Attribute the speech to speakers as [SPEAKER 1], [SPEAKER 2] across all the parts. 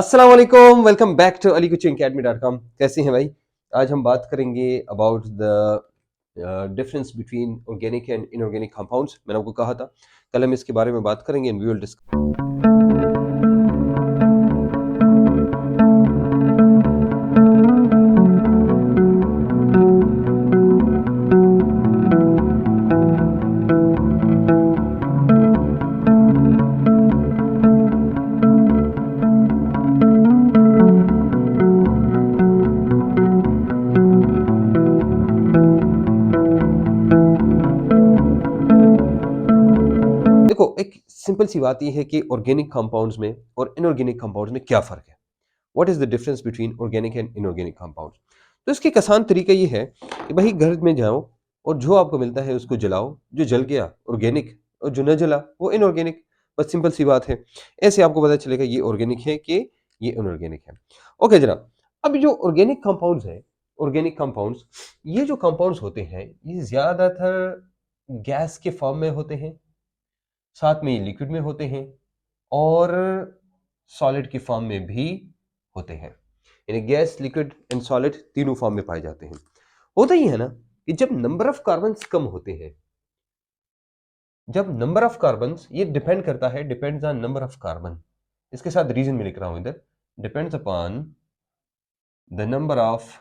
[SPEAKER 1] अस्सलाम वालेकुम, welcome back to alikuchinacademy.com। कैसे हैं भाई? आज हम बात करेंगे about the difference between organic and inorganic compounds. मैंने आपको कहा था कल हम इसके बारे में बात करेंगे एंड वी विल डिस्कस। देखो, एक सिंपल सी बात यह है कि ऑर्गेनिक कंपाउंड्स में और इनऑर्गेनिक कंपाउंड्स में क्या फ़र्क है। What is the difference between organic and inorganic compounds. तो इसका एक आसान तरीका ये है कि भाई घर में जाओ और जो आपको मिलता है उसको जलाओ, जो जल गया ऑर्गेनिक और जो न जला वो इनऑर्गेनिक। बस सिंपल सी बात है। ऐसे आपको पता चलेगा ये ऑर्गेनिक है कि ये इनऑर्गेनिक है। ओके जनाब, अब जो ऑर्गेनिक कंपाउंड्स है, ऑर्गेनिक कंपाउंड्स, ये जो कंपाउंड्स होते हैं ये ज़्यादातर गैस के फॉर्म में होते हैं, साथ में ये लिक्विड में होते हैं और सॉलिड की फॉर्म में भी होते हैं। यानी गैस, लिक्विड एंड सॉलिड तीनों फॉर्म में पाए जाते हैं। होता ही है ना कि जब नंबर ऑफ कार्बन्स कम होते हैं, जब नंबर ऑफ कार्बन्स, ये डिपेंड करता है, depends on number of carbon. इसके साथ रीजन में लिख रहा हूं इधर, depends upon the number of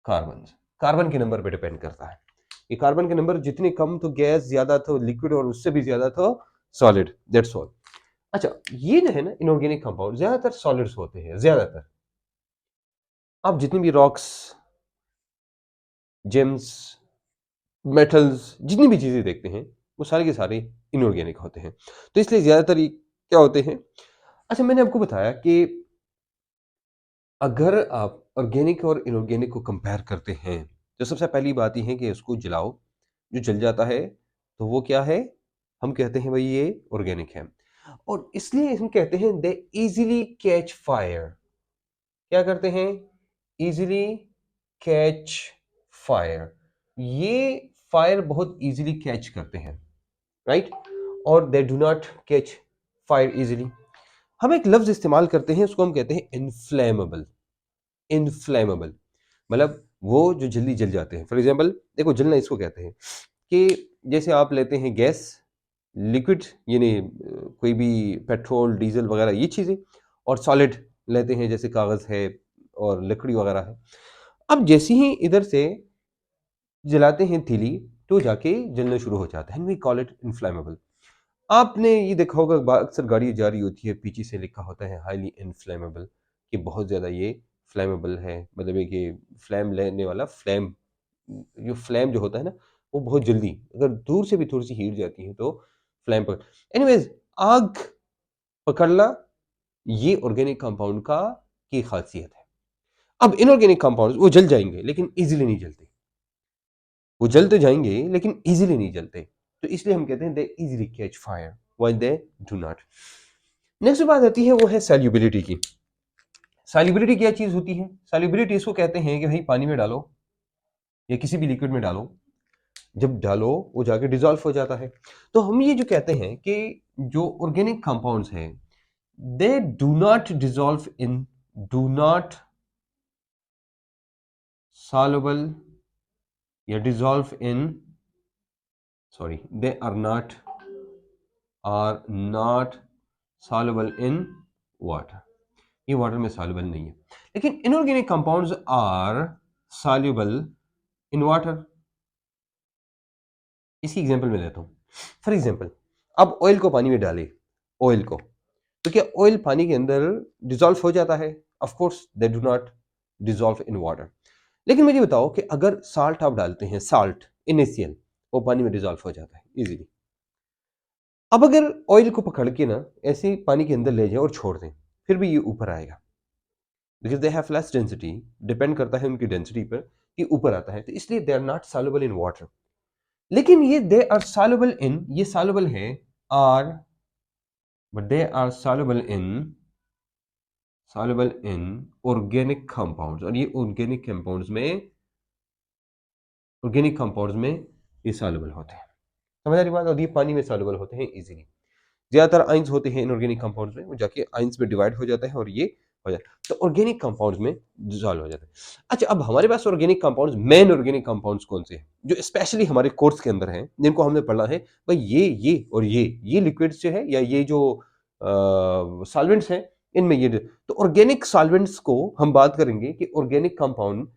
[SPEAKER 1] carbon. Carbon के नंबर पे डिपेंड करता है। ये कार्बन के नंबर जितने कम तो गैस, ज्यादा तो लिक्विड और उससे भी ज्यादा तो सॉलिड। That's all. अच्छा, ये जो है ना इनऑर्गेनिक कंपाउंड ज्यादातर सॉलिड्स होते हैं। ज्यादातर आप जितनी भी रॉक्स, जेम्स, मेटल्स, जितनी भी चीजें देखते हैं वो सारे के सारे इनऑर्गेनिक होते हैं। तो इसलिए ज्यादातर ये क्या होते हैं। अच्छा, मैंने आपको बताया कि अगर आप ऑर्गेनिक और इनऑर्गेनिक को कंपेयर करते हैं तो सबसे पहली बात यह है कि उसको जलाओ, जो जल जाता है तो वो क्या है, हम कहते हैं भाई ये ऑर्गेनिक है। और इसलिए हम कहते हैं दे इजीली कैच फायर। क्या करते हैं? Easily catch fire. ये फायर बहुत इजीली कैच करते हैं, राइट? और दे do not catch fire easily. हम एक लफ्ज इस्तेमाल करते हैं, उसको हम कहते हैं इनफ्लेमेबल। इनफ्लेमेबल मतलब वो जो जल्दी जल जाते हैं। फॉर एग्जाम्पल देखो, जलना इसको कहते हैं कि जैसे आप लेते हैं गैस, लिक्विड यानी कोई भी पेट्रोल, डीजल वगैरह ये चीज़ें, और सॉलिड लेते हैं जैसे कागज़ है और लकड़ी वगैरह है। अब जैसे ही इधर से जलाते हैं तीली तो जाके जलना शुरू हो जाता है। We call it inflammable. आपने ये देखा होगा अक्सर गाड़ी जा रही होती है, पीछे से लिखा होता है हाईली इनफ्लेमेबल, कि बहुत ज़्यादा ये फ्लेमेबल है। मतलब है कि फ्लेम लेने वाला, फ्लेम, जो फ्लेम जो होता है ना वो बहुत जल्दी, अगर दूर से भी थोड़ी सी हीट जाती है तो फ्लेम पकड़। एनीवेज, आग पकड़ना ये ऑर्गेनिक कंपाउंड का की खासियत है। अब इनऑर्गेनिक कंपाउंड वो जल जाएंगे लेकिन इजीली नहीं जलते। वो जल तो जाएंगे लेकिन इजीली नहीं जलते। तो इसलिए हम कहते हैं they easily catch fire while they do not. Next बात आती है वो है सॉल्युबिलिटी की। सॉल्युबिलिटी क्या चीज होती है? सॉल्युबिलिटी इसको कहते हैं कि भाई पानी में डालो या किसी भी लिक्विड में डालो, जब डालो वो जाके डिजोल्व हो जाता है। तो हम ये जो कहते हैं कि जो ऑर्गेनिक कंपाउंड्स हैं they do not dissolve in, do not soluble या dissolve in, sorry, they are not soluble in water. ये वाटर में soluble नहीं है। लेकिन inorganic compounds are soluble in water. इसकी एग्जांपल मैं लेता हूँ। फॉर एग्जांपल, अब ऑयल को पानी में डाले, ऑयल को, तो क्या ऑयल पानी के अंदर डिजोल्व हो जाता है? Of course they do not dissolve in water. लेकिन मुझे बताओ कि अगर साल्ट आप डालते हैं, साल्ट NaCl, वो पानी में डिजोल्व हो जाता है इजीली। अब अगर ऑयल को पकड़ के ना ऐसे पानी के अंदर ले जाए और छोड़ दें, फिर भी ये ऊपर आएगा, because they have less density. Depend करता है उनकी डेंसिटी पर कि ऊपर आता है। तो इसलिए they are not soluble in water. लेकिन ये दे आर सॉल्युबल इन, ये सॉल्युबल है, are, but they are soluble in organic compounds. और ये ऑर्गेनिक कंपाउंड्स में ये सॉल्युबल होते हैं। समझ आ रही बात? और ये पानी में सॉल्युबल होते हैं इजीली। ज़्यादातर आयंस होते हैं इनऑर्गेनिक कंपाउंड्स में, वो जाके आयंस में डिवाइड हो जाता है और ये हो जाता है। तो ऑर्गेनिक कंपाउंड्स में डिसॉल्व हो जाता है। अच्छा, अब हमारे पास organic compounds, main organic compounds कौन से हैं? जो स्पेशली हमारे कोर्स के अंदर हैं, जिनको हमने पढ़ा है, भाई ये और ये लिक्विड्स जो है या ये जो सॉल्वेंट्स हैं, इनमें ये तो ऑर्गेनिक सॉल्वेंट्स को हम बात करेंगे कि organic compound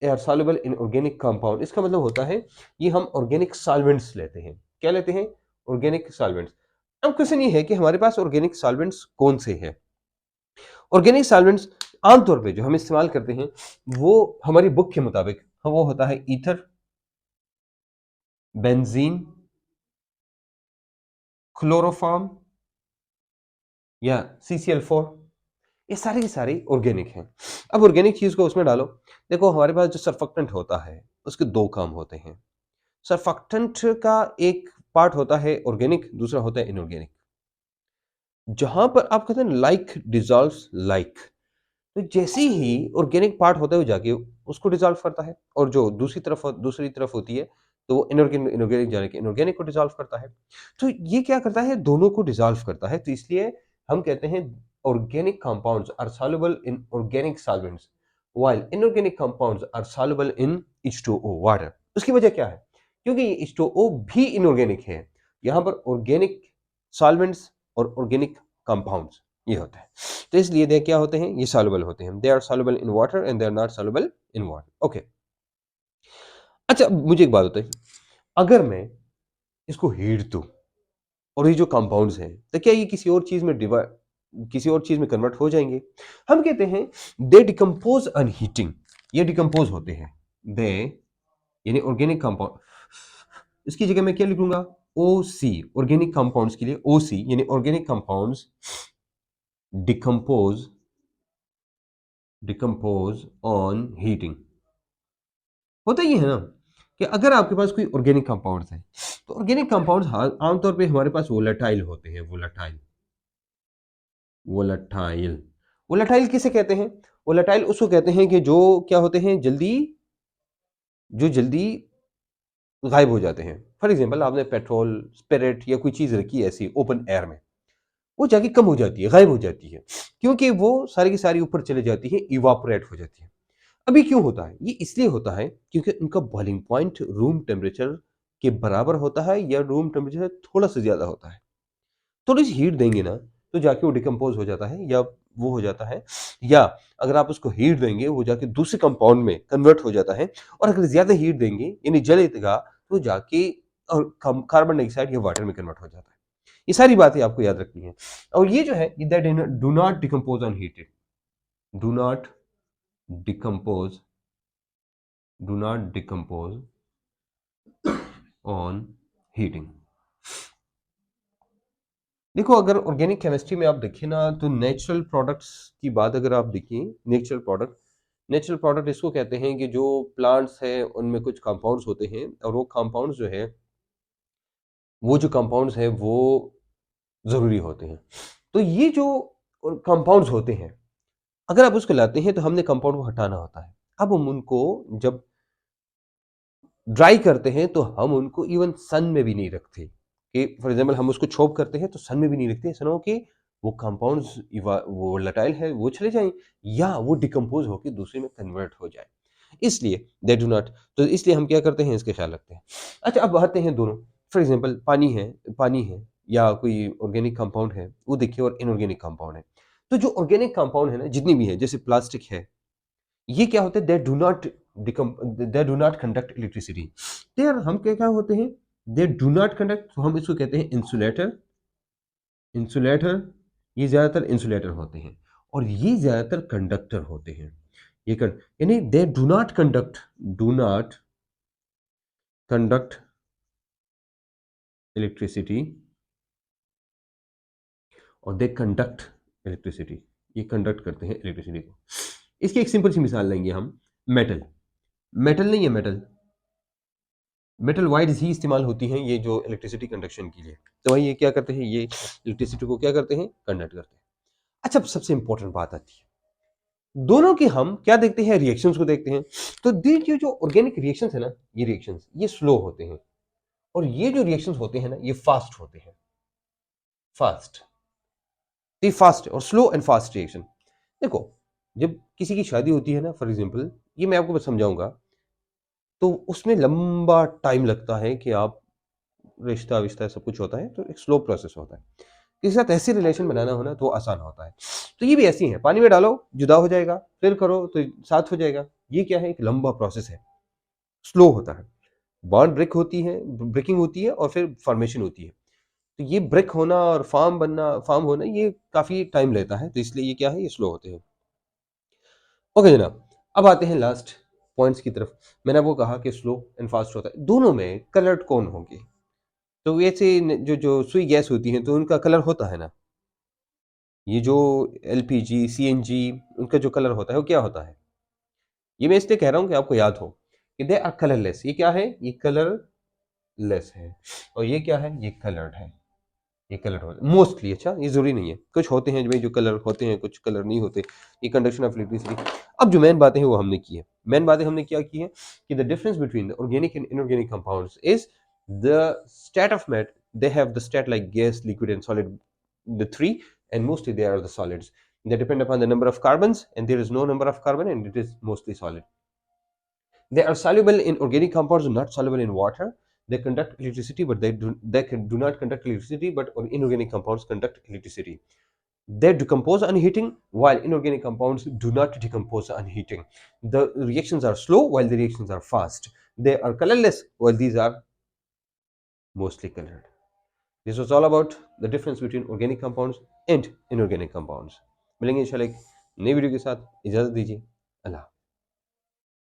[SPEAKER 1] are soluble in organic compound. इसका मतलब होता है ये हम ऑर्गेनिक सॉल्वेंट्स लेते हैं। क्या लेते हैं? Organic solvents. अब क्वेश्चन ये है कि हमारे पास ऑर्गेनिक सॉल्वेंट्स कौन से हैं? ऑर्गेनिक सॉल्वेंट्स आमतौर पे जो हम इस्तेमाल करते हैं वो हमारी बुक के मुताबिक वो होता है ईथर, बेंजीन, क्लोरोफॉर्म या CCl4। ये सारे के सारे ऑर्गेनिक हैं। अब ऑर्गेनिक चीज को उसमें डालो। देखो हमारे पास जो सर्फेक्टेंट होता है उसके दो काम होते हैं। सर्फेक्टेंट का एक पार्ट होता है ऑर्गेनिक, दूसरा होता है इनऑर्गेनिक। जहां पर आप कहते हैं लाइक डिजॉल्व्स लाइक, तो जैसे ही ऑर्गेनिक पार्ट होता है वो जाके उसको डिसॉल्व करता है, और जो दूसरी तरफ होती है तो वो इनऑर्गेनिक इनऑर्गेनिक जाने के इनऑर्गेनिक को डिसॉल्व करता है। तो ये क्या करता है? दोनों को डिसॉल्व करता है। तो इसलिए हम कहते हैं organic compounds are soluble in organic solvents while inorganic compounds are soluble in H2O water. उसकी वजह क्या है? क्योंकि ये H2O भी इनऑर्गेनिक है। यहां पर ऑर्गेनिक सॉल्वेंट्स और ऑर्गेनिक कंपाउंड्स ये होता है। तो इसलिए दे क्या होते हैं? ये सॉल्युबल होते हैं। They are soluble in water and they are not soluble in water. Okay. अच्छा, मुझे एक बात बताइए, अगर मैं इसको हीट दूं और ये जो कंपाउंड्स हैं तो क्या ये किसी और चीज में कन्वर्ट हो जाएंगे? हम कहते हैं दे डिकम्पोज ऑन हीटिंग। ये डिकम्पोज होते हैं। दे यानी ऑर्गेनिक कंपाउंड, इसकी जगह मैं क्या लिखूंगा? OC। ऑर्गेनिक कंपाउंड्स के लिए OC यानी organic compounds decompose on heating. होता ही है ना कि अगर आपके पास कोई ऑर्गेनिक कंपाउंड्स है तो ऑर्गेनिक कंपाउंड्स आमतौर पे हमारे पास वोलेटाइल होते हैं। वोलेटाइल वोलेटाइल वोलेटाइल किसे कहते हैं? वोलेटाइल उसको कहते हैं कि जो क्या होते हैं, जल्दी गायब हो जाते हैं। फॉर एग्जांपल, आपने पेट्रोल, स्पिरिट या कोई चीज रखी है ऐसी ओपन एयर में, वो जाके कम हो जाती है, गायब हो जाती है, क्योंकि वो सारी की सारी ऊपर चले जाती है, इवापोरेट हो जाती है। अभी क्यों होता है ये? इसलिए होता है क्योंकि उनका बॉइलिंग पॉइंट रूम टेम्परेचर के बराबर होता है या रूम टेम्परेचर थोड़ा सा ज्यादा होता है। थोड़ी सी हीट देंगे ना तो जाके वो डिकम्पोज हो जाता है या वो हो जाता है, या अगर आप उसको हीट देंगे वो जाके दूसरे कंपाउंड में कन्वर्ट हो जाता है। और अगर ज्यादा हीट देंगे यानी जलेगा तो जाके और कार्बन डाइऑक्साइड या वाटर में कन्वर्ट हो जाता है। ये सारी बातें आपको याद रखनी है। और ये जो है do not decompose on heated, do not decompose do not decompose on heating. देखो अगर ऑर्गेनिक केमिस्ट्री में आप देखें ना तो नेचुरल प्रोडक्ट्स की बात अगर आप देखिए, नेचुरल प्रोडक्ट इसको कहते हैं कि जो प्लांट्स हैं उनमें कुछ कंपाउंड्स होते हैं और वो कंपाउंड्स जो है वो जो कंपाउंड्स हैं वो जरूरी होते हैं। तो ये जो कंपाउंड्स होते हैं अगर आप उसको लाते हैं तो हमने कंपाउंड को हटाना होता है। अब हम उनको जब ड्राई करते हैं तो हम उनको इवन सन में भी नहीं रखते कि फॉर एग्जांपल हम उसको छोप करते हैं तो सन में भी नहीं रखते। ऐसा ना हो कि वो कंपाउंड्स वो लटाइल है वो चले जाएं या वो डिकम्पोज होकर दूसरे में कन्वर्ट हो जाए, इसलिए दे डू नॉट। तो इसलिए हम क्या करते हैं, इसके ख्याल रखते हैं। अच्छा, अब आते हैं दोनों। फॉर एग्जाम्पल पानी है या कोई ऑर्गेनिक कंपाउंड है वो देखिए, और इनऑर्गेनिक कंपाउंड है। तो जो ऑर्गेनिक कंपाउंड है ना जितनी भी है, जैसे प्लास्टिक है, ये क्या होते हैं? They do not conduct electricity. तो यार हम क्या क्या होते हैं? दे डू नॉट कंडक्ट, तो हम इसको कहते हैं इंसुलेटर। इंसुलेटर ये ज्यादातर इंसुलेटर होते हैं और ये ज्यादातर कंडक्टर होते हैं। यानी दे डू नॉट कंडक्ट इलेक्ट्रिसिटी और दे कंडक्ट इलेक्ट्रिसिटी। ये कंडक्ट करते हैं इलेक्ट्रिसिटी को। इसकी एक सिंपल सी मिसाल लेंगे हम। मेटल मेटल नहीं है, मेटल वायर्स ही इस्तेमाल होती हैं ये जो इलेक्ट्रिसिटी कंडक्शन के लिए। तो वही ये क्या करते हैं, ये इलेक्ट्रिसिटी को क्या करते हैं, कंडक्ट करते हैं। अच्छा, सबसे इंपॉर्टेंट बात आती है, दोनों के हम क्या देखते हैं, रिएक्शंस को देखते हैं। तो ये जो ऑर्गेनिक रिएक्शंस है ना, ये रिएक्शंस ये स्लो होते हैं और ये जो रिएक्शंस होते हैं ना ये फास्ट होते हैं। फास्ट। तो ये फास्ट और स्लो एंड फास्ट रिएक्शन। देखो, जब किसी की शादी होती है ना, फॉर एग्जांपल, ये मैं आपको बस समझाऊंगा, तो उसमें लंबा टाइम लगता है कि आप रिश्ता विश्ता सब कुछ होता है, तो एक स्लो प्रोसेस होता है। किसी के साथ ऐसी रिलेशन बनाना हो ना तो वो आसान होता है। तो ये भी ऐसी है, पानी में डालो जुदा हो जाएगा, फिर करो तो साथ हो जाएगा। ये क्या है, एक लंबा प्रोसेस है, स्लो होता है। बॉन्ड ब्रेक होती है, ब्रेकिंग होती है और फिर फॉर्मेशन होती है। तो ये ब्रेक होना और फॉर्म होना ये काफी टाइम लेता है, तो इसलिए ये क्या है, ये स्लो होते हैं। ओके जनाब, अब आते हैं लास्ट पॉइंट्स की तरफ। मैंने आपको कहा कि स्लो एंड फास्ट होता है, दोनों में कलर्ड कौन होंगे? तो वैसे जो जो सुई गैस होती है तो उनका कलर होता है ना, ये जो एलपीजी सीएनजी, उनका जो कलर होता है वो क्या होता है? ये मैं इसलिए कह रहा हूँ कि आपको याद हो कि दे आर कलरलेस। ये क्या है, ये कलरलेस है। और ये क्या है, ये कलर्ड है। ये कलर होते हैं मोस्टली। अच्छा, ये जरूरी नहीं है, कुछ होते हैं भाई जो कलर होते हैं, कुछ कलर नहीं होते। ये कंडक्शन ऑफ इलेक्ट्रिसिटी। अब जो मेन बातें हैं वो हमने की है। मेन बातें हमने क्या की है कि the difference between the organic and inorganic compounds is the state of matter. They have the state like gas, liquid and solid, the three, and mostly they are the solids. They depend upon the number of carbons, and there is no number of carbon, and it is mostly solid. They are soluble in organic compounds, not soluble in water. They conduct electricity, but do not conduct electricity, but inorganic compounds conduct electricity. They decompose on heating, while inorganic compounds do not decompose on heating. The reactions are slow, while the reactions are fast. They are colorless, while these are mostly colored. This was all about the difference between organic compounds and inorganic compounds. मिलेंगे इंशाल्लाह एक नई video के साथ, इजाजत दीजिए। अल्लाह।